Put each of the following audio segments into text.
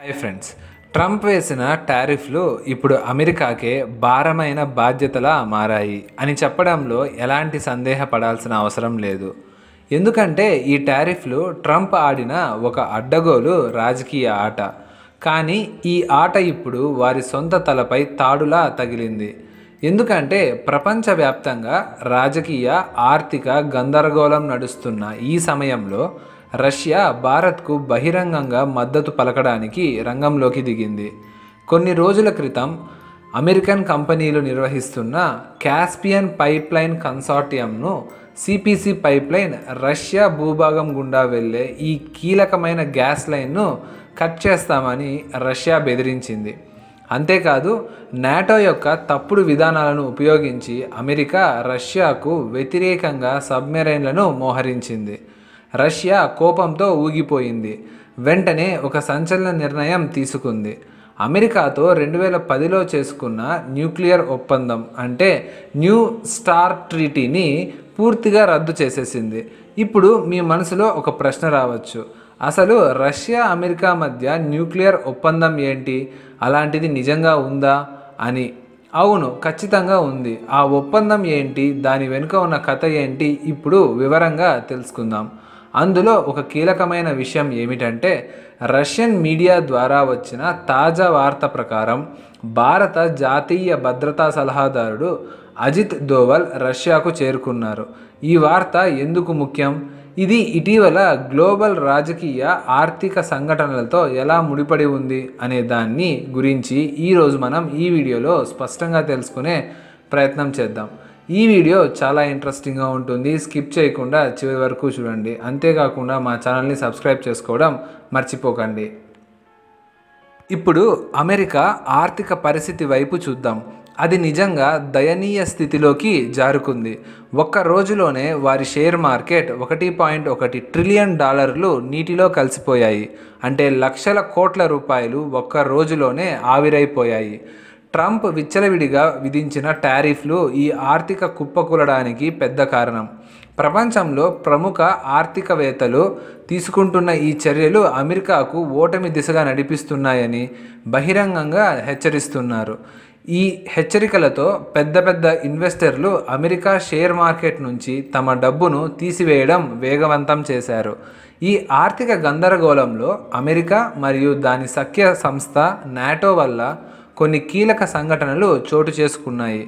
Hi friends, Trump వేసిన టారిఫ్లు ఇప్పుడు అమెరికాకే భారమైన బాధ్యతలా మారాయి అని చెప్పడంలో ఎలాంటి సందేహపడాల్సిన అవసరం లేదు. ఎందుకంటే ఈ టారిఫ్లు ట్రంప్ ఆడిన ఒక అడ్డగోలు రాజకీయ ఆట. కానీ ఈ ఆట ఇప్పుడు వారి సొంత తలపై తాడులా తగిలింది. ఎందుకంటే ప్రపంచవ్యాప్తంగా రాజకీయ ఆర్థిక గందరగోళం నడుస్తున్న ఈ సమయంలో రష్యా భారత్కు బహిరంగంగా మద్దతు పలకడానికి రంగంలోకి దిగింది. కొన్ని రోజుల క్రితం అమెరికన్ కంపెనీలు నిర్వహిస్తున్న కాస్పియన్ పైప్లైన్ కన్సార్టియంను సిపిసి పైప్లైన్ రష్యా భూభాగం గుండా వెళ్ళే ఈ కీలకమైన గ్యాస్ లైన్ను కట్ చేస్తామని రష్యా బెదిరించింది. అంతేకాదు, నాటో యొక్క తప్పుడు విధానాలను ఉపయోగించి అమెరికా రష్యాకు వ్యతిరేకంగా సబ్మెరైన్లను మోహరించింది. రష్యా కోపంతో ఊగిపోయింది. వెంటనే ఒక సంచలన నిర్ణయం తీసుకుంది. అమెరికాతో 2010లో చేసుకున్న న్యూక్లియర్ ఒప్పందం అంటే న్యూ స్టార్ట్ ట్రీటీని పూర్తిగా రద్దు చేసేసింది. ఇప్పుడు మీ మనసులో ఒక ప్రశ్న రావచ్చు, అసలు రష్యా అమెరికా మధ్య న్యూక్లియర్ ఒప్పందం ఏంటి, అలాంటిది నిజంగా ఉందా అని. అవును, ఖచ్చితంగా ఉంది. ఆ ఒప్పందం ఏంటి, దాని వెనుక ఉన్న కథ ఏంటి, ఇప్పుడు వివరంగా తెలుసుకుందాం. అందులో ఒక కీలకమైన విషయం ఏమిటంటే, రష్యన్ మీడియా ద్వారా వచ్చిన తాజా వార్త ప్రకారం భారత జాతీయ భద్రతా సలహాదారుడు అజిత్ దోవల్ రష్యాకు చేరుకున్నారు. ఈ వార్త ఎందుకు ముఖ్యం? ఇది ఇటీవల గ్లోబల్ రాజకీయ ఆర్థిక సంఘటనలతో ఎలా ముడిపడి ఉంది అనే దాన్ని గురించి ఈరోజు మనం ఈ వీడియోలో స్పష్టంగా తెలుసుకునే ప్రయత్నం చేద్దాం. ఈ వీడియో చాలా ఇంట్రెస్టింగ్గా ఉంటుంది. స్కిప్ చేయకుండా చివరి వరకు చూడండి. అంతేకాకుండా మా ఛానల్ని సబ్స్క్రైబ్ చేసుకోవడం మర్చిపోకండి. ఇప్పుడు అమెరికా ఆర్థిక పరిస్థితి వైపు చూద్దాం. అది నిజంగా దయనీయ స్థితిలోకి జారుకుంది. ఒక్క రోజులోనే వారి షేర్ మార్కెట్ $1.1 ట్రిలియన్ నీటిలో కలిసిపోయాయి. అంటే లక్షల కోట్ల రూపాయలు ఒక్క రోజులోనే ఆవిరైపోయాయి. ట్రంప్ విచ్చలవిడిగా విధించిన టారిఫ్లు ఈ ఆర్థిక కుప్పకూలడానికి పెద్ద కారణం. ప్రపంచంలో ప్రముఖ ఆర్థికవేత్తలు తీసుకుంటున్న ఈ చర్యలు అమెరికాకు ఓటమి దిశగా నడిపిస్తున్నాయని బహిరంగంగా హెచ్చరిస్తున్నారు. ఈ హెచ్చరికలతో పెద్ద పెద్ద ఇన్వెస్టర్లు అమెరికా షేర్ మార్కెట్ నుంచి తమ డబ్బును తీసివేయడం వేగవంతం చేశారు. ఈ ఆర్థిక గందరగోళంలో అమెరికా మరియు దాని సఖ్య సంస్థ నాటో వల్ల కొన్ని కీలక సంఘటనలు చోటు చేసుకున్నాయి.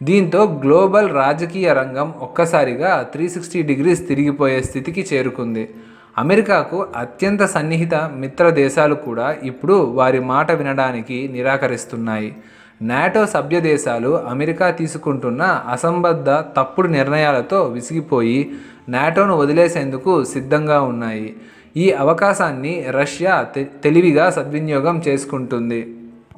దీంతో గ్లోబల్ రాజకీయ రంగం ఒక్కసారిగా 360 డిగ్రీస్ తిరిగిపోయే స్థితికి చేరుకుంది. అమెరికాకు అత్యంత సన్నిహిత మిత్ర దేశాలు కూడా ఇప్పుడు వారి మాట వినడానికి నిరాకరిస్తున్నాయి. నాటో సభ్య దేశాలు అమెరికా తీసుకుంటున్న అసంబద్ధ తప్పుడు నిర్ణయాలతో విసిగిపోయి నాటోను వదిలేసేందుకు సిద్ధంగా ఉన్నాయి. ఈ అవకాశాన్ని రష్యా తెలివిగా సద్వినియోగం చేసుకుంటుంది.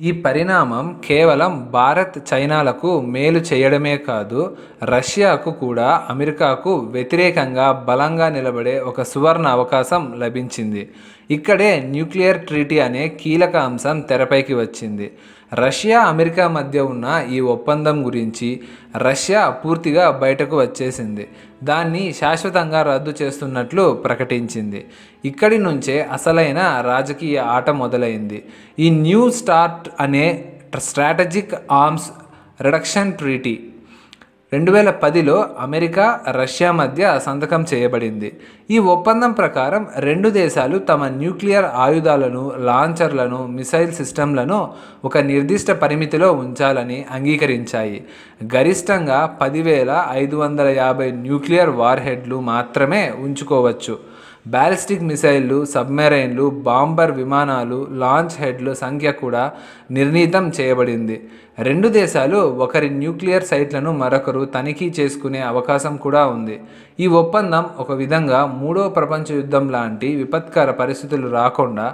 ఈ పరిణామం కేవలం భారత్, చైనాలకు మేలు చేయడమే కాదు, రష్యాకు కూడా అమెరికాకు వ్యతిరేకంగా బలంగా నిలబడే ఒక సువర్ణ అవకాశం లభించింది. ఇక్కడే న్యూక్లియర్ ట్రీటీ అనే కీలక అంశం తెరపైకి వచ్చింది. రష్యా అమెరికా మధ్య ఉన్న ఈ ఒప్పందం గురించి రష్యా పూర్తిగా బయటకు వచ్చేసింది. దాన్ని శాశ్వతంగా రద్దు చేస్తున్నట్లు ప్రకటించింది. ఇక్కడి నుంచే అసలైన రాజకీయ ఆట మొదలైంది. ఈ న్యూ స్టార్ట్ అనే స్ట్రాటజిక్ ఆర్మ్స్ రిడక్షన్ ట్రీటీ 2010లో అమెరికా, రష్యా మధ్య సంతకం చేయబడింది. ఈ ఒప్పందం ప్రకారం రెండు దేశాలు తమ న్యూక్లియర్ ఆయుధాలను, లాంచర్లను, మిసైల్ సిస్టంలను ఒక నిర్దిష్ట పరిమితిలో ఉంచాలని అంగీకరించాయి. గరిష్టంగా 10,550 న్యూక్లియర్ వార్హెడ్లు మాత్రమే ఉంచుకోవచ్చు. బ్యాలిస్టిక్ మిసైళ్లు, సబ్మెరైన్లు, బాంబర్ విమానాలు, లాంచ్ హెడ్ల సంఖ్య కూడా నిర్ణీతం చేయబడింది. రెండు దేశాలు ఒకరి న్యూక్లియర్ సైట్లను మరొకరు తనిఖీ చేసుకునే అవకాశం కూడా ఉంది. ఈ ఒప్పందం ఒక విధంగా మూడో ప్రపంచ యుద్ధం లాంటి విపత్కర పరిస్థితులు రాకుండా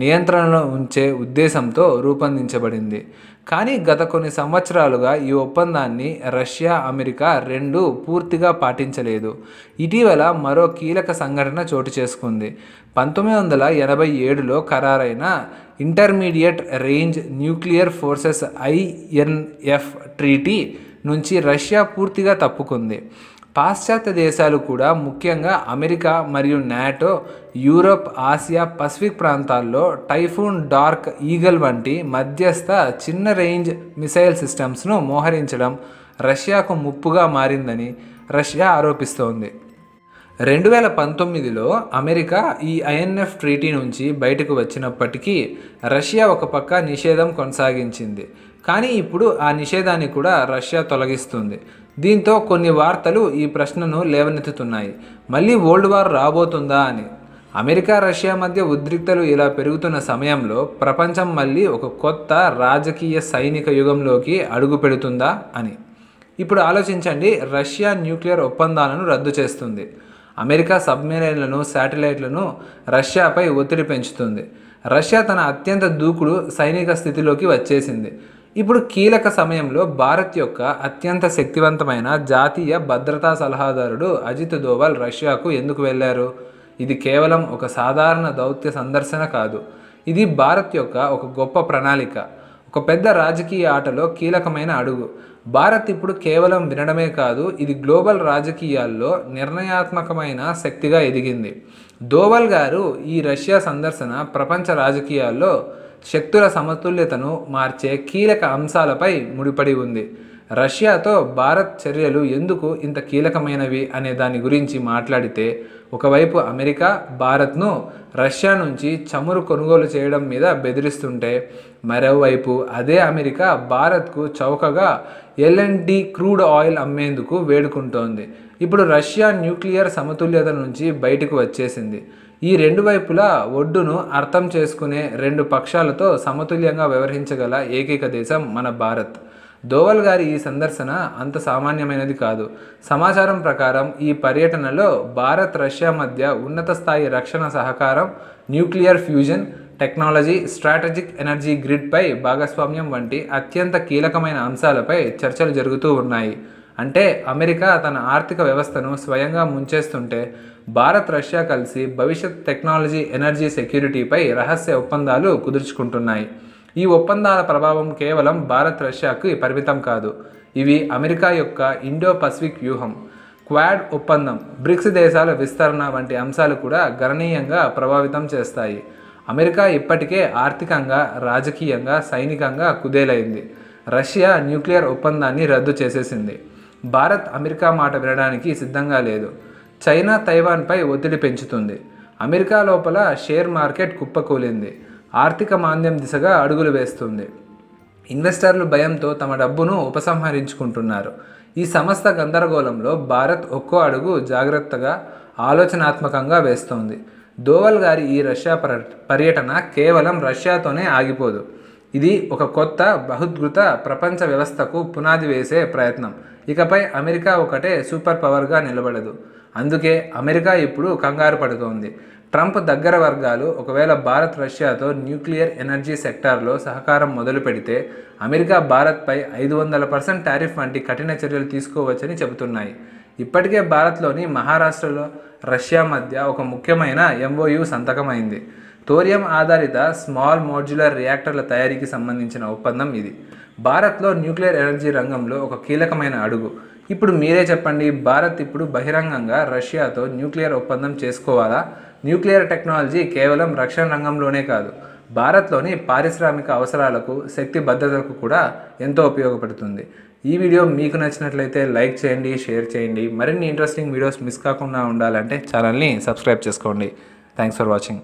నియంత్రణలో ఉంచే ఉద్దేశంతో రూపొందించబడింది. కానీ గత కొన్ని సంవత్సరాలుగా ఈ ఒప్పందాన్ని రష్యా, అమెరికా రెండూ పూర్తిగా పాటించలేదు. ఇటీవల మరో కీలక సంఘటన చోటు చేసుకుంది. 1987లో ఖరారైన intermediate range nuclear forces INF treaty నుంచి రష్యా పూర్తిగా తప్పుకుంది. పాశ్చాత్య దేశాలు కూడా ముఖ్యంగా అమెరికా మరియు నాటో యూరోప్, ఆసియా, పసిఫిక్ ప్రాంతాల్లో టైఫూన్, డార్క్ ఈగల్ వంటి మధ్యస్థ చిన్న రేంజ్ మిసైల్ సిస్టమ్స్ను మోహరించడం రష్యాకు ముప్పుగా మారిందని రష్యా ఆరోపిస్తోంది. 2019లో అమెరికా ఈ ఐఎన్ఎఫ్ ట్రీటీ నుంచి బయటకు వచ్చినప్పటికీ రష్యా ఒక పక్క నిషేధం కొనసాగించింది. కానీ ఇప్పుడు ఆ నిషేధాన్ని కూడా రష్యా తొలగిస్తుంది. దీంతో కొన్ని వార్తలు ఈ ప్రశ్నను లేవనెత్తుతున్నాయి. మళ్ళీ వరల్డ్ వార్ రాబోతుందా అని. అమెరికా, రష్యా మధ్య ఉద్రిక్తలు ఇలా పెరుగుతున్న సమయంలో ప్రపంచం మళ్ళీ ఒక కొత్త రాజకీయ సైనిక యుగంలోకి అడుగు పెడుతుందా అని. ఇప్పుడు ఆలోచించండి. రష్యా న్యూక్లియర్ ఒప్పందాలను రద్దు చేస్తుంది. అమెరికా సబ్మెరైన్లను, శాటిలైట్లను రష్యాపై ఒత్తిడి పెంచుతుంది. రష్యా తన అత్యంత దూకుడు సైనిక స్థితిలోకి వచ్చేసింది. ఇప్పుడు కీలక సమయంలో భారత్ యొక్క అత్యంత శక్తివంతమైన జాతీయ భద్రతా సలహాదారుడు అజిత్ దోవల్ రష్యాకు ఎందుకు వెళ్ళారు? ఇది కేవలం ఒక సాధారణ దౌత్య సందర్శన కాదు. ఇది భారత్ యొక్క ఒక గొప్ప ప్రణాళిక, ఒక పెద్ద రాజకీయ ఆటలో కీలకమైన అడుగు. భారత్ ఇప్పుడు కేవలం వినడమే కాదు, ఇది గ్లోబల్ రాజకీయాల్లో నిర్ణయాత్మకమైన శక్తిగా ఎదిగింది. దోవల్ గారు ఈ రష్యా సందర్శన ప్రపంచ రాజకీయాల్లో శక్తుల సమతుల్యతను మార్చే కీలక అంశాలపై ముడిపడి ఉంది. రష్యాతో భారత్ చర్యలు ఎందుకు ఇంత కీలకమైనవి అనే దాని గురించి మాట్లాడితే, ఒకవైపు అమెరికా భారత్ను రష్యా నుంచి చమురు కొనుగోలు చేయడం మీద బెదిరిస్తుంటే, మరోవైపు అదే అమెరికా భారత్కు చౌకగా ఎల్ఎన్డి క్రూడ్ ఆయిల్ అమ్మేందుకు వేడుకుంటోంది. ఇప్పుడు రష్యా న్యూక్లియర్ సమతుల్యత నుంచి బయటకు వచ్చేసింది. ఈ రెండు వైపులా ఒడ్డును అర్థం చేసుకునే రెండు పక్షాలతో సమతుల్యంగా వ్యవహరించగల ఏకైక దేశం మన భారత్. దోవల్ గారి ఈ సందర్శన అంత సామాన్యమైనది కాదు. సమాచారం ప్రకారం ఈ పర్యటనలో భారత్, రష్యా మధ్య ఉన్నత స్థాయి రక్షణ సహకారం, nuclear fusion technology, strategic energy గ్రిడ్పై భాగస్వామ్యం వంటి అత్యంత కీలకమైన అంశాలపై చర్చలు జరుగుతూ ఉన్నాయి. అంటే అమెరికా తన ఆర్థిక వ్యవస్థను స్వయంగా ముంచేస్తుంటే, భారత్, రష్యా కలిసి భవిష్యత్ టెక్నాలజీ, ఎనర్జీ సెక్యూరిటీపై రహస్య ఒప్పందాలు కుదుర్చుకుంటున్నాయి. ఈ ఒప్పందాల ప్రభావం కేవలం భారత్, రష్యాకు పరిమితం కాదు. ఇవి అమెరికా యొక్క ఇండో పసిఫిక్ వ్యూహం, క్వాడ్ ఒప్పందం, బ్రిక్స్ దేశాల విస్తరణ వంటి అంశాలు కూడా గణనీయంగా ప్రభావితం చేస్తాయి. అమెరికా ఇప్పటికే ఆర్థికంగా, రాజకీయంగా, సైనికంగా కుదేలైంది. రష్యా న్యూక్లియర్ ఒప్పందాన్ని రద్దు చేసేసింది. భారత్ అమెరికా మాట వినడానికి సిద్ధంగా లేదు. చైనా తైవాన్పై ఒత్తిడి పెంచుతుంది. అమెరికా లోపల షేర్ మార్కెట్ కుప్పకూలింది. ఆర్థిక మాంద్యం దిశగా అడుగులు వేస్తుంది. ఇన్వెస్టర్లు భయంతో తమ డబ్బును ఉపసంహరించుకుంటున్నారు. ఈ సమస్త గందరగోళంలో భారత్ ఒక్కో అడుగు జాగ్రత్తగా, ఆలోచనాత్మకంగా వేస్తోంది. దోవల్ గారి ఈ రష్యా పర్యటన కేవలం రష్యాతోనే ఆగిపోదు. ఇది ఒక కొత్త బహుద్భుత ప్రపంచ వ్యవస్థకు పునాది వేసే ప్రయత్నం. ఇకపై అమెరికా ఒకటే సూపర్ పవర్గా నిలబడదు. అందుకే అమెరికా ఇప్పుడు కంగారు పడుతోంది. ట్రంప్ దగ్గర వర్గాలు ఒకవేళ భారత్, రష్యాతో న్యూక్లియర్ ఎనర్జీ సెక్టార్లో సహకారం మొదలు పెడితే అమెరికా భారత్పై 500% టారిఫ్ వంటి కఠిన చర్యలు తీసుకోవచ్చని చెబుతున్నాయి. ఇప్పటికే భారత్లోని మహారాష్ట్రలో రష్యా మధ్య ఒక ముఖ్యమైన MOU సంతకమైంది. థోరియం ఆధారిత స్మాల్ మోడ్యులర్ రియాక్టర్ల తయారీకి సంబంధించిన ఒప్పందం ఇది. భారత్లో న్యూక్లియర్ ఎనర్జీ రంగంలో ఒక కీలకమైన అడుగు. ఇప్పుడు మీరే చెప్పండి, భారత్ ఇప్పుడు బహిరంగంగా రష్యాతో న్యూక్లియర్ ఒప్పందం చేసుకోవాలా? న్యూక్లియర్ టెక్నాలజీ కేవలం రక్షణ రంగంలోనే కాదు, భారత్లోని పారిశ్రామిక అవసరాలకు, శక్తి భద్రతకు కూడా ఎంతో ఉపయోగపడుతుంది. ఈ వీడియో మీకు నచ్చినట్లయితే లైక్ చేయండి, షేర్ చేయండి. మరిన్ని ఇంట్రెస్టింగ్ వీడియోస్ మిస్ కాకుండా ఉండాలంటే ఛానల్ని సబ్స్క్రైబ్ చేసుకోండి. Thanks for watching.